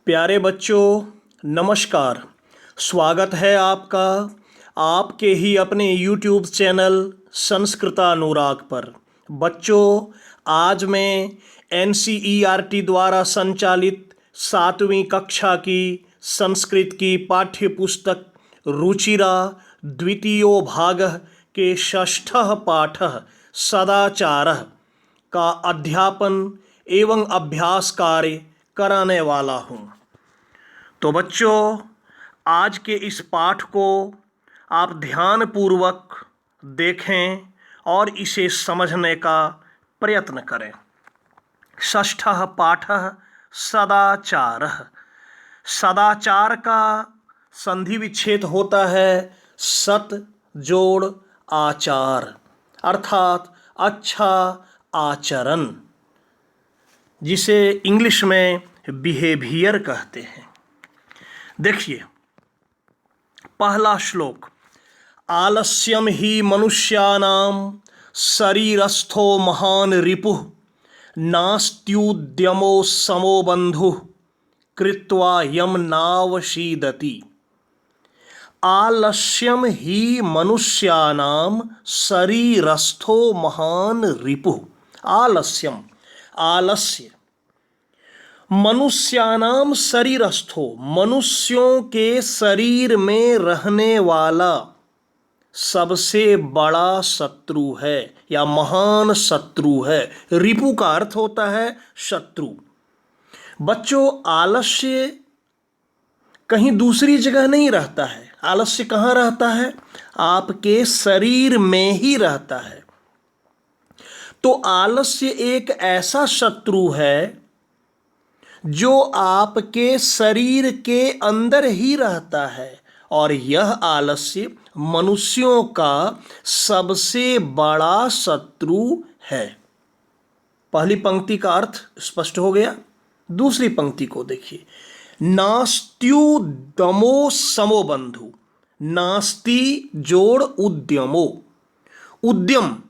प्यारे बच्चों, नमस्कार। स्वागत है आपका आपके ही अपने YouTube चैनल संस्कृतानुराग पर। बच्चों, आज मैं NCERT द्वारा संचालित 7वीं कक्षा की संस्कृत की पाठ्य पुस्तक रुचिरा द्वितीयो भागः के षष्ठः पाठः सदाचारः का अध्यापन एवं अभ्यास कार्य कराने वाला हूँ। तो बच्चों, आज के इस पाठ को आप ध्यानपूर्वक देखें और इसे समझने का प्रयत्न करें। षष्ठः पाठः सदाचारः। सदाचार का संधि विच्छेद होता है सत जोड़ आचार, अर्थात अच्छा आचरण, जिसे इंग्लिश में बिहेवियर कहते हैं। देखिए, पहला श्लोक। आलस्यम ही मनुष्याणां शरीरस्थो महान रिपुः नास्त्युद्यमो समो बन्धुः कृत्वा यम नावशीदति। आलस्यम ही मनुष्याणां शरीरस्थो महान रिपुः। आलस्यम, आलस्य। मनुष्यानाम शरीरस्थो, मनुष्यों के शरीर में रहने वाला सबसे बड़ा शत्रु है या महान शत्रु है। रिपु का अर्थ होता है शत्रु। बच्चों, आलस्य कहीं दूसरी जगह नहीं रहता है। आलस्य कहाँ रहता है? आपके शरीर में ही रहता है। तो आलस्य एक ऐसा शत्रु है जो आपके शरीर के अंदर ही रहता है, और यह आलस्य मनुष्यों का सबसे बड़ा शत्रु है। पहली पंक्ति का अर्थ स्पष्ट हो गया। दूसरी पंक्ति को देखिए। नास्त्युद्यमो समो बंधु। नास्ति जोड़ उद्यमो। उद्यम,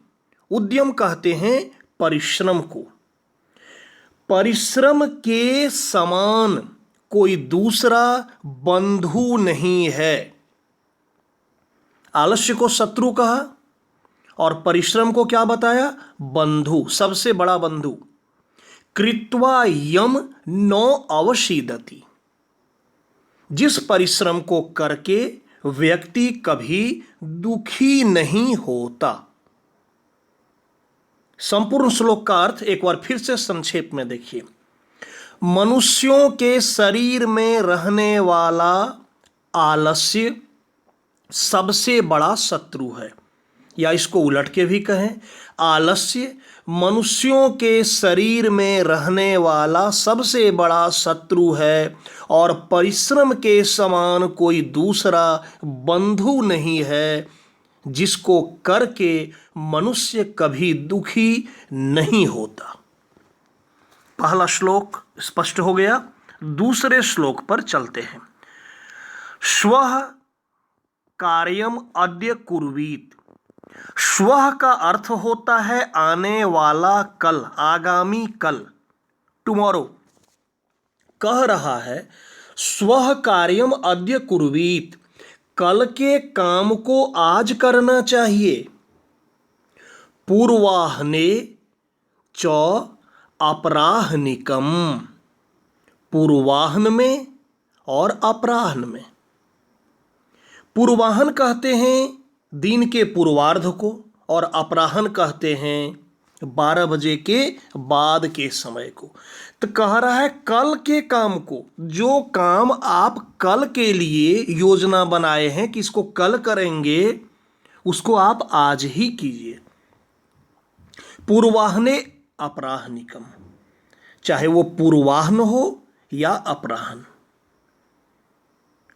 उद्यम कहते हैं परिश्रम को। परिश्रम के समान कोई दूसरा बंधु नहीं है। आलस्य को शत्रु कहा और परिश्रम को क्या बताया? बंधु, सबसे बड़ा बंधु। कृत्वा यम न अवशीदति। जिस परिश्रम को करके व्यक्ति कभी दुखी नहीं होता। संपूर्ण श्लोक का अर्थ एक बार फिर से संक्षेप में देखिए। मनुष्यों के शरीर में रहने वाला आलस्य सबसे बड़ा शत्रु है, या इसको उलट के भी कहें, आलस्य मनुष्यों के शरीर में रहने वाला सबसे बड़ा शत्रु है, और परिश्रम के समान कोई दूसरा बंधु नहीं है जिसको करके मनुष्य कभी दुखी नहीं होता। पहला श्लोक स्पष्ट हो गया। दूसरे श्लोक पर चलते हैं। श्वः कार्यम अद्य कुर्वीत। श्वः का अर्थ होता है आने वाला कल, आगामी कल, टुमारो। कह रहा है स्वः कार्यम अद्य कुर्वीत, कल के काम को आज करना चाहिए। पूर्वाह्ने च अपराह्निकम। पूर्वाह्न में और अपराह्न में। पूर्वाह्न कहते हैं दिन के पूर्वार्ध को, और अपराह्न कहते हैं 12 बजे के बाद के समय को। तो कह रहा है कल के काम को, जो काम आप कल के लिए योजना बनाए हैं कि इसको कल करेंगे, उसको आप आज ही कीजिए। पूर्वाह्ने अपराह्निकम, चाहे वो पूर्वाह्न हो या अपराह्न,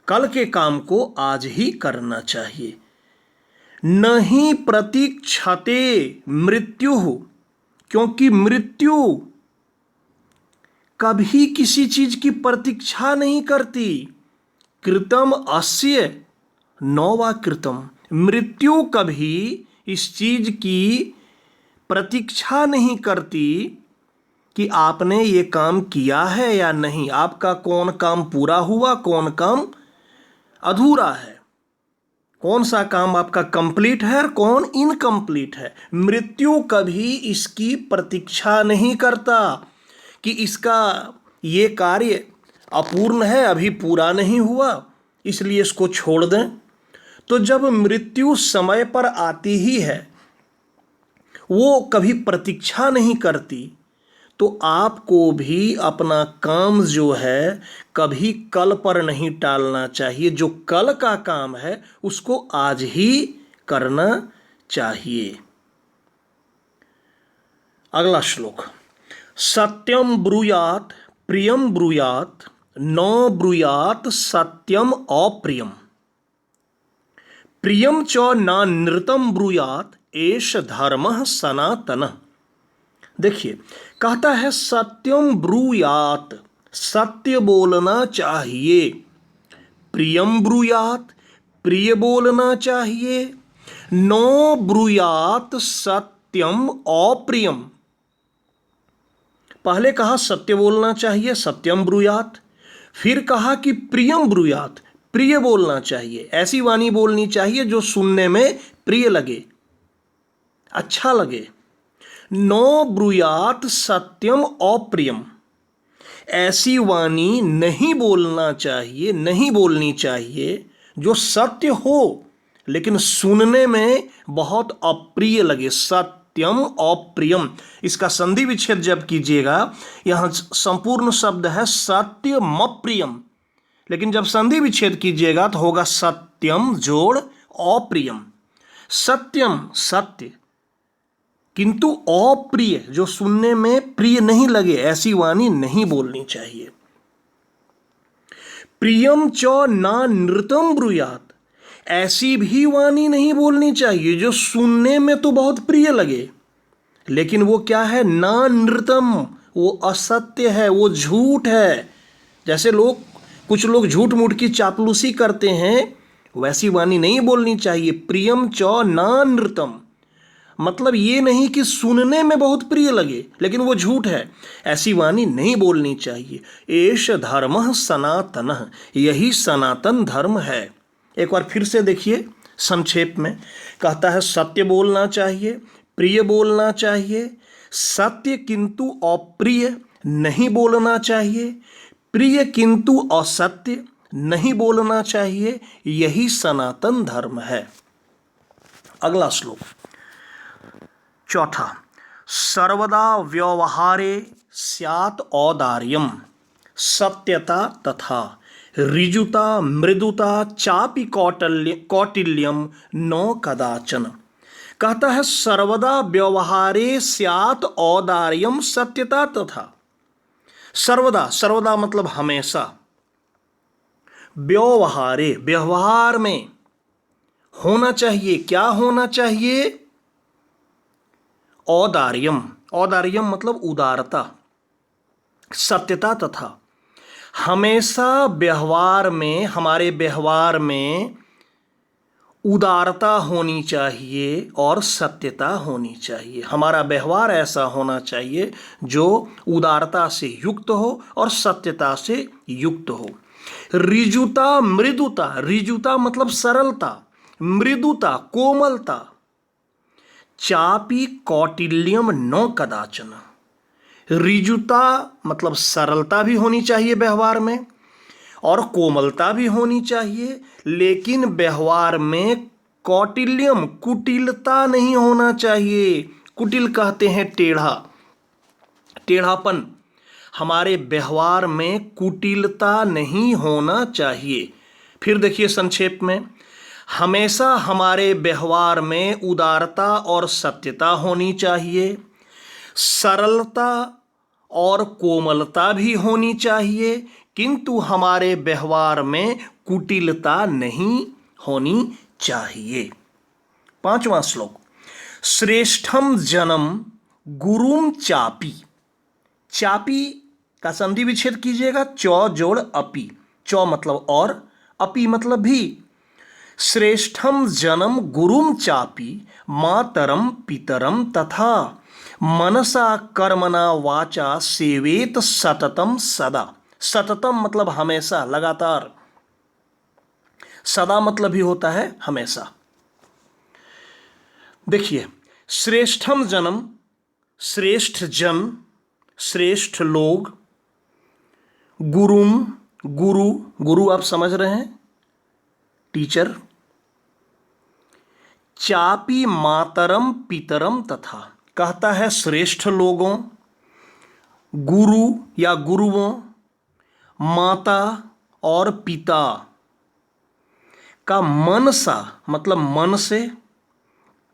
कल के काम को आज ही करना चाहिए। नहीं प्रतीक्षते मृत्यु, क्योंकि मृत्यु कभी किसी चीज की प्रतीक्षा नहीं करती। कृतम अस्य नौवा कृतम। मृत्यु कभी इस चीज की प्रतीक्षा नहीं करती कि आपने ये काम किया है या नहीं, आपका कौन काम पूरा हुआ, कौन काम अधूरा है, कौन सा काम आपका कंप्लीट है और कौन इनकम्प्लीट है। मृत्यु कभी इसकी प्रतीक्षा नहीं करता कि इसका ये कार्य अपूर्ण है, अभी पूरा नहीं हुआ, इसलिए इसको छोड़ दें। तो जब मृत्यु समय पर आती ही है, वो कभी प्रतीक्षा नहीं करती, तो आपको भी अपना काम जो है कभी कल पर नहीं टालना चाहिए। जो कल का काम है उसको आज ही करना चाहिए। अगला श्लोक, सत्यम ब्रूयात प्रियम ब्रूयात न ब्रूयात सत्यम अप्रियम प्रियम च न नृतम ब्रूयात एष धर्मः सनातनः। देखिए, कहता है सत्यम ब्रूयात, सत्य बोलना चाहिए, प्रियम ब्रूयात, प्रिय बोलना चाहिए, नो ब्रूयात सत्यम अप्रियम। पहले कहा सत्य बोलना चाहिए, सत्यम ब्रूयात, फिर कहा कि प्रियम ब्रूयात, प्रिय बोलना चाहिए, ऐसी वाणी बोलनी चाहिए जो सुनने में प्रिय लगे, अच्छा लगे। नो ब्रूयात सत्यम अप्रियम, ऐसी वाणी नहीं बोलना चाहिए, नहीं बोलनी चाहिए जो सत्य हो लेकिन सुनने में बहुत अप्रिय लगे। सत्यम अप्रियम, इसका संधि विच्छेद जब कीजिएगा, यहां संपूर्ण शब्द है सत्यम अप्रियम, लेकिन जब संधि विच्छेद कीजिएगा तो होगा सत्यम जोड़ अप्रियम। सत्यम सत्य, किंतु अप्रिय जो सुनने में प्रिय नहीं लगे, ऐसी वाणी नहीं बोलनी चाहिए। प्रियम च ना नृतम ब्रूयात, ऐसी भी वाणी नहीं बोलनी चाहिए जो सुनने में तो बहुत प्रिय लगे, लेकिन वो क्या है, ना नृतम, वो असत्य है, वो झूठ है। जैसे कुछ लोग झूठ मूठ की चापलूसी करते हैं, वैसी वाणी नहीं बोलनी चाहिए। प्रियम च ना नृतम, मतलब ये नहीं कि सुनने में बहुत प्रिय लगे लेकिन वो झूठ है, ऐसी वाणी नहीं बोलनी चाहिए। एष धर्मः सनातनः, यही सनातन धर्म है। एक बार फिर से देखिए संक्षेप में, कहता है सत्य बोलना चाहिए, प्रिय बोलना चाहिए, सत्य किंतु अप्रिय नहीं बोलना चाहिए, प्रिय किंतु असत्य नहीं बोलना चाहिए, यही सनातन धर्म है। अगला श्लोक, चौथा, सर्वदा व्यवहारे स्यात् औदार्यम सत्यता तथा ऋजुता मृदुता चापि कौटिल्यम न कदाचन। कहता है सर्वदा व्यवहारे स्यात् औदार्यम सत्यता तथा। सर्वदा, सर्वदा मतलब हमेशा, व्यवहारे व्यवहार में होना चाहिए, क्या होना चाहिए, औदार्यम, औदार्यम मतलब उदारता, सत्यता तथा, हमेशा व्यवहार में, हमारे व्यवहार में उदारता होनी चाहिए और सत्यता होनी चाहिए। हमारा व्यवहार ऐसा होना चाहिए जो उदारता से युक्त हो और सत्यता से युक्त हो। ऋजुता मृदुता, ऋजुता मतलब सरलता, मृदुता कोमलता, चापी कौटिल्यम न कदाचन। ऋजुता मतलब सरलता भी होनी चाहिए व्यवहार में और कोमलता भी होनी चाहिए, लेकिन व्यवहार में कौटिल्यम कुटिलता नहीं होना चाहिए। कुटिल कहते हैं टेढ़ा, टेढ़ापन, हमारे व्यवहार में कुटिलता नहीं होना चाहिए। फिर देखिए संक्षेप में, हमेशा हमारे व्यवहार में उदारता और सत्यता होनी चाहिए, सरलता और कोमलता भी होनी चाहिए, किंतु हमारे व्यवहार में कुटिलता नहीं होनी चाहिए। पांचवा श्लोक, श्रेष्ठम जन्म गुरुम चापी। चापी का संधि विच्छेद कीजिएगा, चौ जोड़ अपी, चौ मतलब और, अपी मतलब भी। श्रेष्ठम जन्म गुरुम चापी मातरम पितरम तथा, मनसा कर्मणा वाचा सेवेत सततम सदा। सततम मतलब हमेशा, लगातार। सदा मतलब भी होता है हमेशा। देखिए, श्रेष्ठम जन्म, श्रेष्ठ जन, श्रेष्ठ लोग, गुरुम, गुरु, गुरु आप समझ रहे हैं, टीचर, चापी मातरम पितरम तथा, कहता है श्रेष्ठ लोगों, गुरु या गुरुओं, माता और पिता का मनसा मतलब मन से,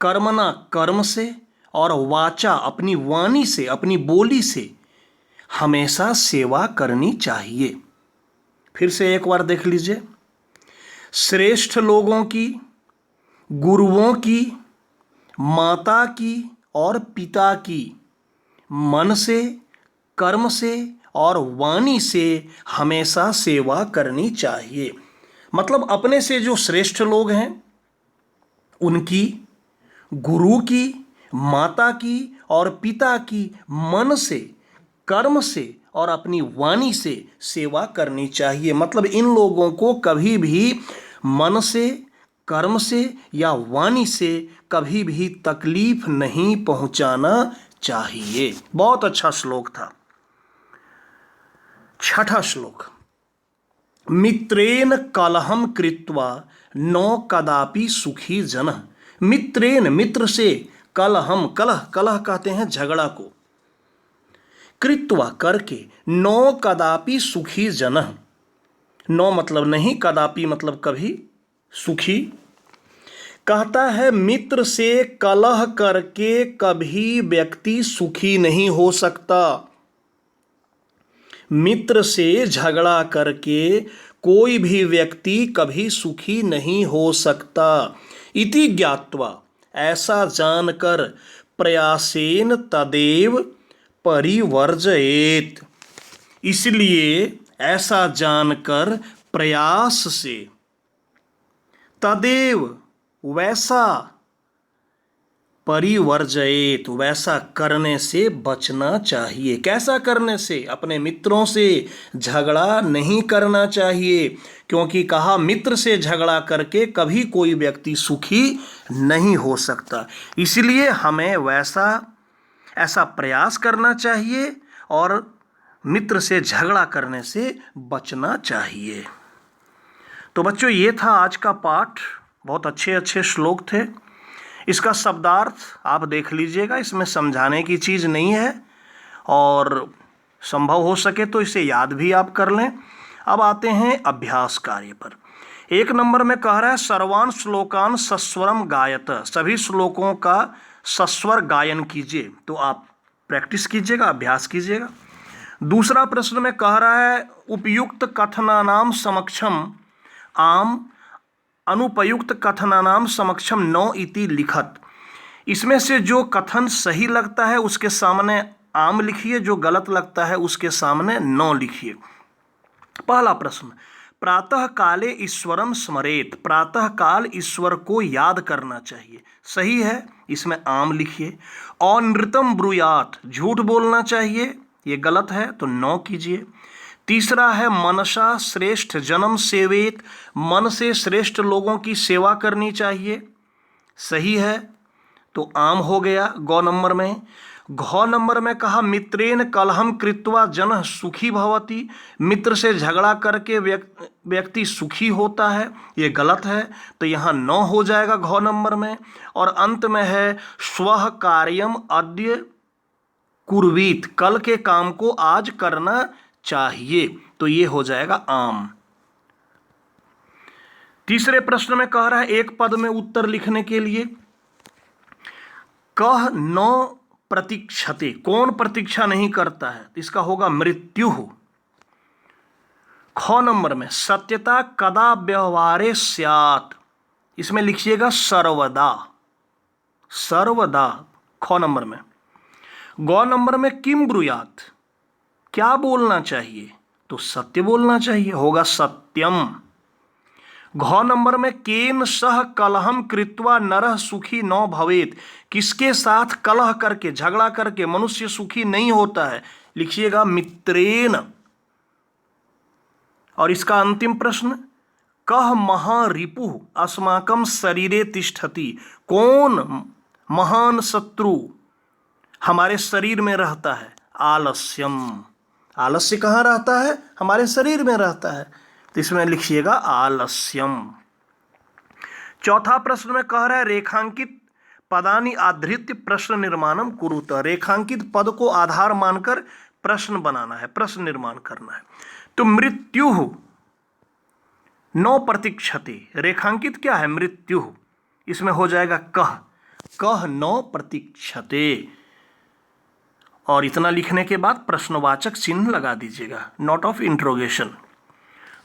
कर्मना कर्म से, और वाचा अपनी वाणी से, अपनी बोली से हमेशा सेवा करनी चाहिए। फिर से एक बार देख लीजिए, श्रेष्ठ लोगों की, गुरुओं की, माता की और पिता की मन से, कर्म से और वाणी से हमेशा सेवा करनी चाहिए। मतलब अपने से जो श्रेष्ठ लोग हैं उनकी, गुरु की, माता की और पिता की मन से, कर्म से और अपनी वाणी से सेवा करनी चाहिए। मतलब इन लोगों को कभी भी मन से, कर्म से या वाणी से कभी भी तकलीफ नहीं पहुंचाना चाहिए। बहुत अच्छा श्लोक था। छठा श्लोक, मित्रेण कलहम कृत्वा न कदापि सुखी जनः। मित्रेण मित्र से, कलहम, कलह, कलह कहते हैं झगड़ा को, कृत्वा करके, न कदापि सुखी जनः, न मतलब नहीं, कदापि मतलब कभी, सुखी। कहता है मित्र से कलह करके कभी व्यक्ति सुखी नहीं हो सकता। मित्र से झगड़ा करके कोई भी व्यक्ति कभी सुखी नहीं हो सकता। इति ज्ञात्वा, ऐसा जानकर, प्रयासेन तदेव परिवर्जयेत, इसलिए ऐसा जानकर प्रयास से, तदेव वैसा, परिवर्जयेत वैसा करने से बचना चाहिए। कैसा करने से? अपने मित्रों से झगड़ा नहीं करना चाहिए, क्योंकि कहा मित्र से झगड़ा करके कभी कोई व्यक्ति सुखी नहीं हो सकता। इसलिए हमें ऐसा प्रयास करना चाहिए और मित्र से झगड़ा करने से बचना चाहिए। तो बच्चों, ये था आज का पाठ। बहुत अच्छे अच्छे श्लोक थे। इसका शब्दार्थ आप देख लीजिएगा, इसमें समझाने की चीज़ नहीं है और संभव हो सके तो इसे याद भी आप कर लें। अब आते हैं अभ्यास कार्य पर। 1 नंबर में कह रहा है सर्वान श्लोकान सस्वरम गायत, सभी श्लोकों का सस्वर गायन कीजिए। तो आप प्रैक्टिस कीजिएगा, अभ्यास कीजिएगा। दूसरा प्रश्न में कह रहा है उपयुक्त कथनानाम समक्षम आम, अनुपयुक्त कथनानाम समक्षम न इति लिखत। इसमें से जो कथन सही लगता है उसके सामने आम लिखिए, जो गलत लगता है उसके सामने न लिखिए। पहला प्रश्न, प्रातः काले ईश्वरम स्मरेत, प्रातः काल ईश्वर को याद करना चाहिए, सही है, इसमें आम लिखिए। अनृतम ब्रूयात, झूठ बोलना चाहिए, ये गलत है तो न कीजिए। तीसरा है मनसा श्रेष्ठ जन्म सेवेत, मन से श्रेष्ठ लोगों की सेवा करनी चाहिए, सही है तो आम हो गया गौ नंबर में। घ नंबर में कहा मित्रेण कलहम कृत्वा जनः सुखी भवति, मित्र से झगड़ा करके व्यक्ति सुखी होता है, ये गलत है तो यहाँ 9 हो जाएगा घ नंबर में। और अंत में है स्वः कार्यम अद्य कुर्वीत, कल के काम को आज करना चाहिए, तो ये हो जाएगा आम। तीसरे प्रश्न में कह रहा है एक पद में उत्तर लिखने के लिए, कह न प्रतीक्षते, कौन प्रतीक्षा नहीं करता है, इसका होगा मृत्यु। ख नंबर में सत्यता कदा व्यवहारे स्यात्, इसमें लिखिएगा सर्वदा, सर्वदा ख नंबर में। ग नंबर में किम ब्रूयात, क्या बोलना चाहिए, तो सत्य बोलना चाहिए, होगा सत्यम। घ नंबर में केन सह कलहम कृत्वा नरः सुखी न भवेत, किसके साथ कलह करके, झगड़ा करके मनुष्य सुखी नहीं होता है? लिखिएगा मित्रेन। और इसका अंतिम प्रश्न, कह महारिपुः अस्माकं शरीरे तिष्ठति, कौन महान शत्रु हमारे शरीर में रहता है? आलस्यम। आलस्य कहाँ रहता है? हमारे शरीर में रहता है, तो इसमें लिखिएगा आलस्यम। चौथा प्रश्न में कह रहा है रेखांकित पदानि आधृत्य प्रश्न निर्माणम कुरुत, रेखांकित पद को आधार मानकर प्रश्न बनाना है, प्रश्न निर्माण करना है। तो मृत्यु न प्रतीक्षते, रेखांकित क्या है? मृत्यु, इसमें हो जाएगा कह, कह न प्रतीक्षते। और इतना लिखने के बाद प्रश्नवाचक चिन्ह लगा दीजिएगा, नोट ऑफ इंट्रोगेशन।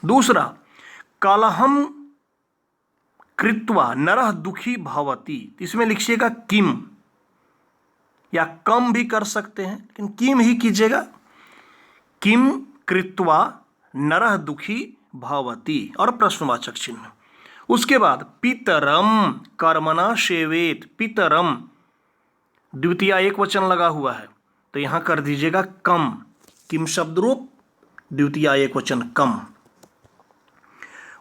दूसरा, कलहम कृत्वा नरः दुखी भवति, इसमें लिखिएगा किम, या कम भी कर सकते हैं लेकिन किम ही कीजिएगा। किम कृत्वा नरः दुखी भवति और प्रश्नवाचक चिन्ह। उसके बाद पितरम कर्मणा सेवेत, पितरम द्वितीय एक वचन लगा हुआ है तो यहां कर दीजिएगा कम, किम शब्द रूप द्वितीय एक वचन कम।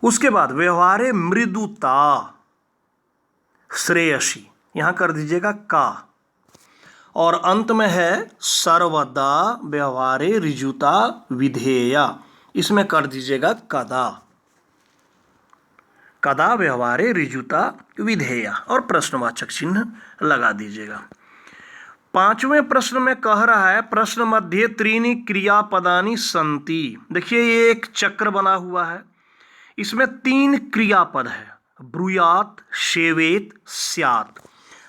उसके बाद व्यवहारे मृदुता श्रेयसी, यहां कर दीजिएगा का। और अंत में है सर्वदा व्यवहारे ऋजुता विधेया, इसमें कर दीजिएगा कदा, कदा व्यवहारे ऋजुता विधेया और प्रश्नवाचक चिन्ह लगा दीजिएगा। पांचवें प्रश्न में कह रहा है प्रश्न मध्य त्रीणि क्रियापदानि सन्ति। देखिए ये एक चक्र बना हुआ है, इसमें 3 क्रियापद है, ब्रूयात, सेवेत, स्यात्।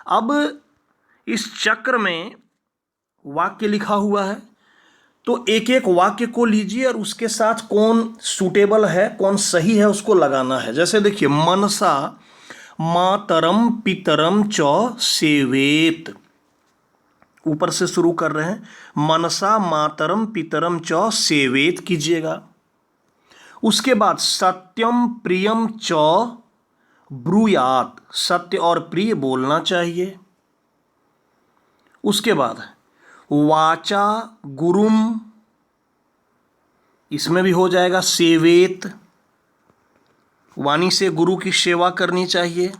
अब इस चक्र में वाक्य लिखा हुआ है तो एक एक वाक्य को लीजिए और उसके साथ कौन सूटेबल है, कौन सही है उसको लगाना है। जैसे देखिए मनसा मातरम पितरम च सेवेत, ऊपर से शुरू कर रहे हैं, मनसा मातरम पितरम च सेवेत कीजिएगा। उसके बाद सत्यम प्रियम च ब्रूयात, सत्य और प्रिय बोलना चाहिए। उसके बाद वाचा गुरुम, इसमें भी हो जाएगा सेवेत, वाणी से गुरु की सेवा करनी चाहिए।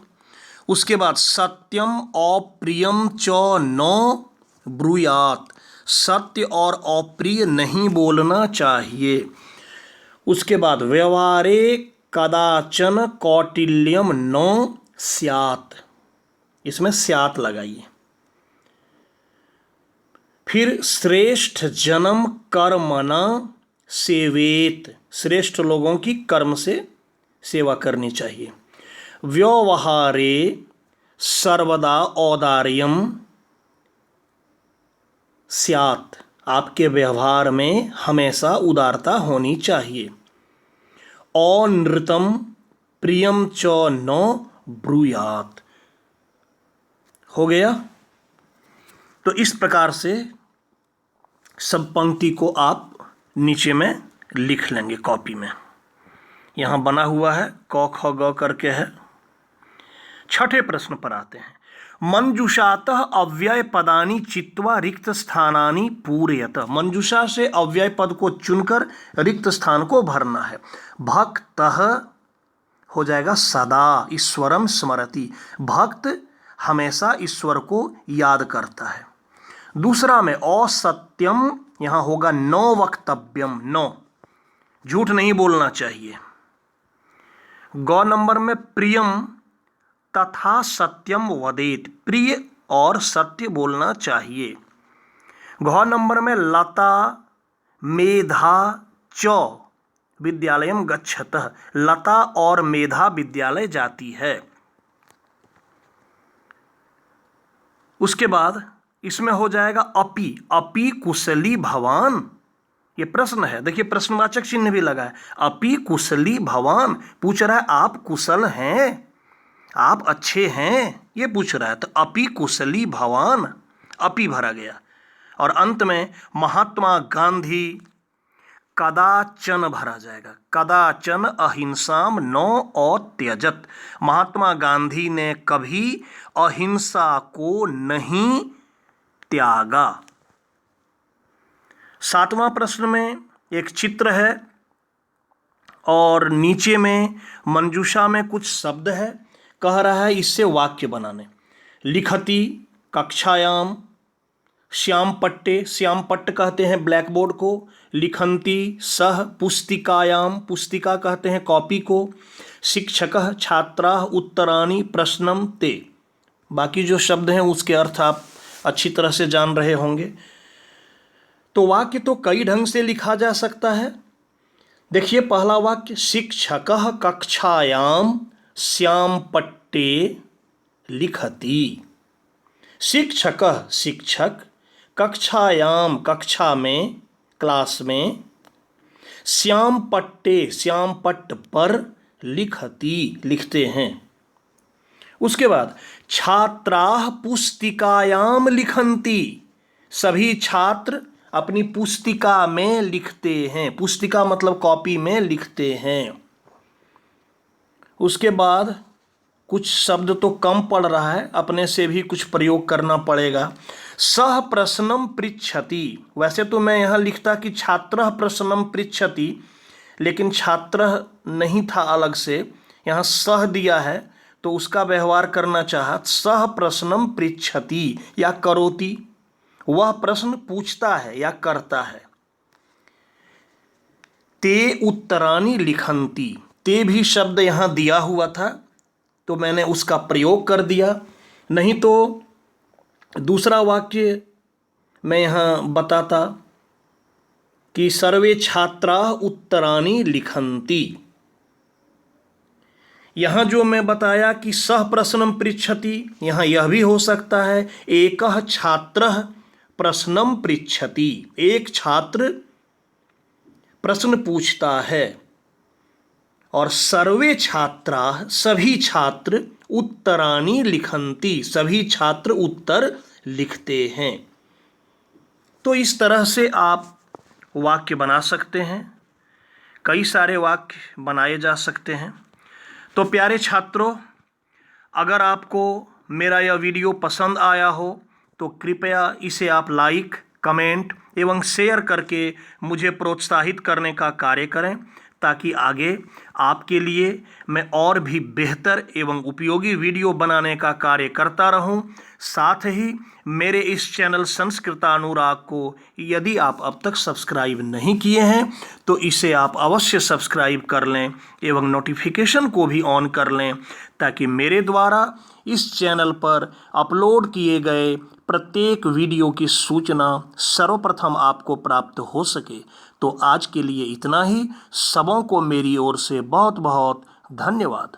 उसके बाद सत्यम अप्रियम च न ब्रूयात, सत्य और अप्रिय नहीं बोलना चाहिए। उसके बाद व्यवहारे कदाचन कौटिल्यम न स्यात्, इसमें स्यात् लगाइए। फिर श्रेष्ठ जन्म कर्मणा सेवेत, श्रेष्ठ लोगों की कर्म से सेवा करनी चाहिए। व्यवहारे सर्वदा औदार्यम स्यात्, आपके व्यवहार में हमेशा उदारता होनी चाहिए। अनृतम प्रियम च न ब्रूयात, हो गया। तो इस प्रकार से सब पंक्ति को आप नीचे में लिख लेंगे कॉपी में, यहाँ बना हुआ है, क ख ग करके है। छठे प्रश्न पर आते हैं। मंजुषातः अव्यय पदानि चित्वा रिक्त स्थानानि पूरयत, मंजुषा से अव्यय पद को चुनकर रिक्त स्थान को भरना है। भक्तः हो जाएगा सदा ईश्वरम स्मरति, भक्त हमेशा ईश्वर को याद करता है। दूसरा में असत्यम, यहां होगा न वक्तव्यम, न झूठ नहीं बोलना चाहिए। ग नंबर में प्रियम तथा सत्यम वदेत, प्रिय और सत्य बोलना चाहिए। घ नंबर में लता मेधा च विद्यालयम गच्छतः, लता और मेधा विद्यालय जाती है। उसके बाद इसमें हो जाएगा अपि, अपि कुशली भवान, ये प्रश्न है, देखिए प्रश्नवाचक चिन्ह भी लगा है। अपि कुशली भवान, पूछ रहा है आप कुशल हैं, आप अच्छे हैं, ये पूछ रहा है। तो अपि कुशली भवान, अपि भरा गया। और अंत में महात्मा गांधी कदाचन भरा जाएगा। कदाचन अहिंसाम नौ त्यजत। महात्मा गांधी ने कभी अहिंसा को नहीं त्यागा। 7वां प्रश्न में एक चित्र है और नीचे में मंजूषा में कुछ शब्द है। कह रहा है इससे वाक्य बनाने। लिखती कक्षायाम श्याम पट्टे, श्याम पट्ट कहते हैं ब्लैक बोर्ड को। लिखन्ति सह पुस्तिकायाम, पुस्तिका कहते हैं कॉपी को। शिक्षकः छात्राः उत्तराणि प्रश्नम ते। बाकी जो शब्द हैं उसके अर्थ आप अच्छी तरह से जान रहे होंगे। तो वाक्य तो कई ढंग से लिखा जा सकता है। देखिए पहला वाक्य, शिक्षकः कक्षायाम श्याम पट्टे लिखति। शिक्षकः शिक्षक, कक्षायाम कक्षा में क्लास में, श्याम पट्टे श्याम पट्ट पर, लिखति लिखते हैं। उसके बाद छात्राः पुस्तिकायाम लिखन्ति, सभी छात्र अपनी पुस्तिका में लिखते हैं। पुस्तिका मतलब कॉपी में लिखते हैं। उसके बाद कुछ शब्द तो कम पड़ रहा है, अपने से भी कुछ प्रयोग करना पड़ेगा। सह प्रश्नम पृच्छति, वैसे तो मैं यहाँ लिखता कि छात्रः प्रश्नम पृच्छति, लेकिन छात्र नहीं था अलग से, यहाँ सह दिया है तो उसका व्यवहार करना चाहा। सह प्रश्नम पृच्छति या करोति, वह प्रश्न पूछता है या करता है। ते उत्तराणि लिखन्ति, ते भी शब्द यहाँ दिया हुआ था तो मैंने उसका प्रयोग कर दिया। नहीं तो दूसरा वाक्य मैं यहाँ बताता कि सर्वे छात्राः उत्तराणि लिखन्ति। यहाँ जो मैं बताया कि सह प्रश्नम पृच्छति, यहाँ यह भी हो सकता है एकः छात्रः प्रश्नम पृच्छति, एक छात्र प्रश्न पूछता है। और सर्वे छात्राः सभी छात्र, उत्तराणि लिखन्ति सभी छात्र उत्तर लिखते हैं। तो इस तरह से आप वाक्य बना सकते हैं। कई सारे वाक्य बनाए जा सकते हैं। तो प्यारे छात्रों, अगर आपको मेरा यह वीडियो पसंद आया हो तो कृपया इसे आप लाइक, कमेंट एवं शेयर करके मुझे प्रोत्साहित करने का कार्य करें, ताकि आगे आपके लिए मैं और भी बेहतर एवं उपयोगी वीडियो बनाने का कार्य करता रहूं। साथ ही मेरे इस चैनल संस्कृतानुराग को यदि आप अब तक सब्सक्राइब नहीं किए हैं तो इसे आप अवश्य सब्सक्राइब कर लें एवं नोटिफिकेशन को भी ऑन कर लें, ताकि मेरे द्वारा इस चैनल पर अपलोड किए गए प्रत्येक वीडियो की सूचना सर्वप्रथम आपको प्राप्त हो सके। तो आज के लिए इतना ही। सबों को मेरी ओर से बहुत बहुत धन्यवाद।